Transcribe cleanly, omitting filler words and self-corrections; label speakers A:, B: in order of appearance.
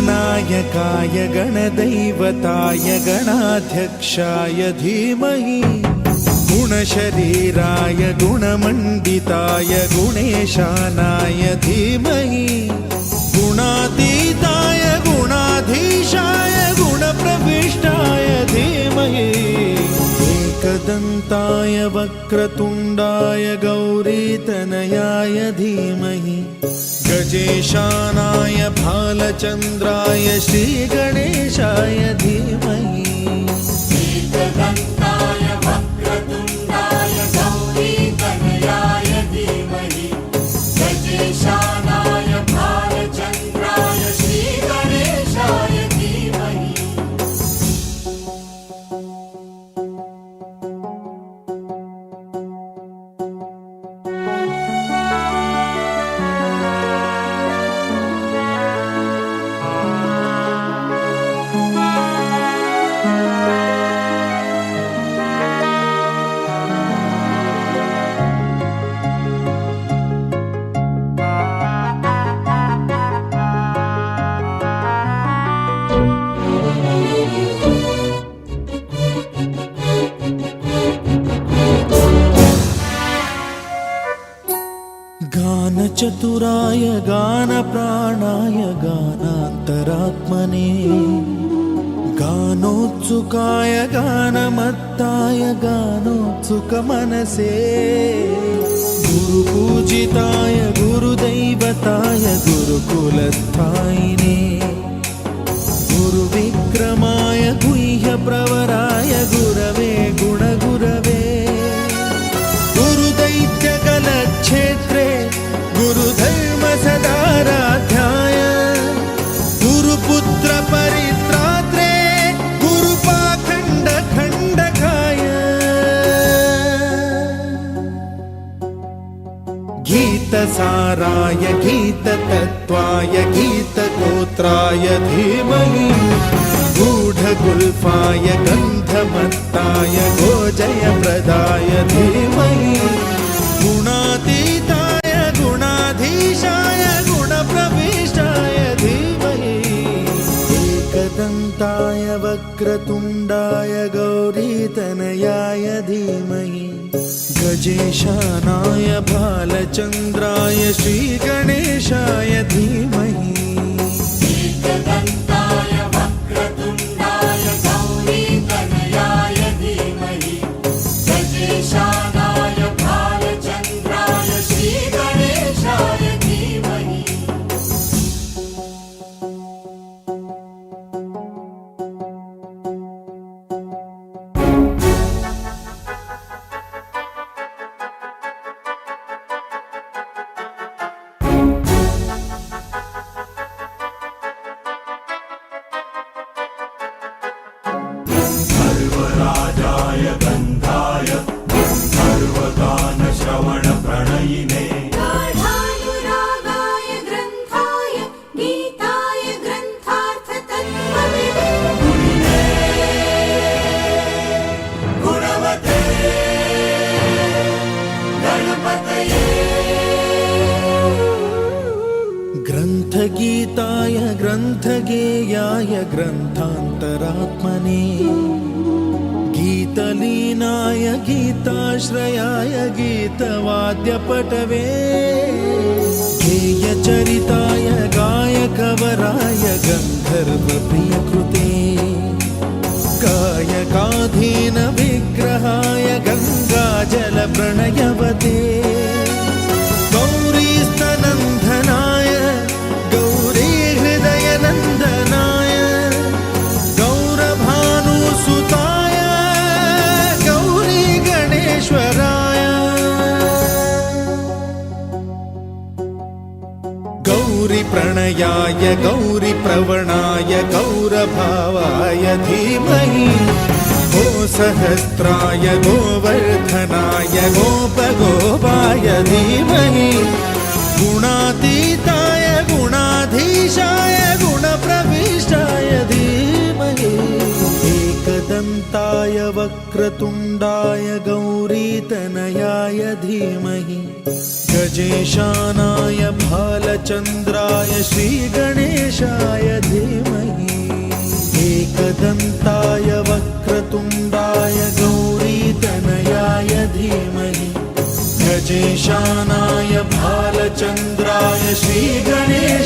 A: गणनायकाय गणदैवताय गणाध्यक्षाय धीमहि गुणशरीराय गुणमण्डिताय गुणेशानाय धीमहि गुणातीताय गुणाधीशाय गुणप्रविष्टाय धीमहि एकदन्ताय वक्रतुण्डाय गौरीतनयाय धीमहि गजेशानाय भालचन्द्राय श्रीगणेशाय धीमहि
B: एकदन्ताय वक्रतुण्डाय गौरीतनयाय धीमहि गजेशानाय भालचन्द्राय श्रीगणेशाय धीमहि
A: गानचतुराय गानप्राणाय गानान्तरात्मने गानोत्सुकाय गानमत्ताय गानोत्सुकमनसे गुरुपूजिताय गुरुदैवताय गुरुकुलस्थायिने गुरुविक्रमाय गुह्यप्रवराय गुरवे गुणगुरवे गुरुदैत्यकलक्षेत्रे गुरुधर्मसदाराध्याय गुरुपुत्रपरित्रात्रे गुरुपाखण्डखण्डकाय गीतसाराय गीततत्त्वाय गीतगोत्राय धीमहि गूढगुल्फाय गन्धमत्ताय गोजयप्रदाय धीमहि गुणातीताय गुणाधीशाय गुणप्रविष्टाय धीमहि एकदन्ताय वक्रतुण्डाय गौरीतनयाय धीमहि गजेशानाय भालचन्द्राय श्रीगणेशाय धीमहि
B: एकदन्ताय वक्रतुण्डाय गौरीतनयाय धीमहि गजेशानाय भालचन्द्राय श्रीगणेशाय धीमहि
C: सर्वराजाय गन्धाय सर्वगानश्रवणप्रणयिने
B: गाढानुरागाय ग्रन्थाय गीताय ग्रन्थार्थतत्त्वविदे
C: गुणवते
B: गणपतये
A: ग्रन्थगीताय ग्रन्थगेयाय ग्रन्थान्तरात्मने गीतलीनाय गीताश्रयाय गीतवाद्यपटवे गेयचरिताय गायकवराय गन्धर्वप्रियकृते गायकाधीन विग्रहाय गङ्गाजलप्रणयवते गौरीस्तनन्दनाय गौरीहृदयनन्दनाय गौरभानुसुताय गौरीगणेश्वराय गौरीप्रणयाय गौरीप्रवणाय गौरभावाय धीमहि गोसहस्राय गोवर्धनाय गोपगोपाय धीमहि गुणातीताय गुणाधीशाय गुणप्रविष्टाय धीमहि एकदन्ताय वक्रतुण्डाय गौरीतनयाय धीमहि गजेशानाय भालचन्द्राय श्रीगणेशाय धीमहि एकदन्ताय वक्रतुण्डाय गौरीतनयाय धीमहि गजेशानाय भालचन्द्राय श्रीगणेशाय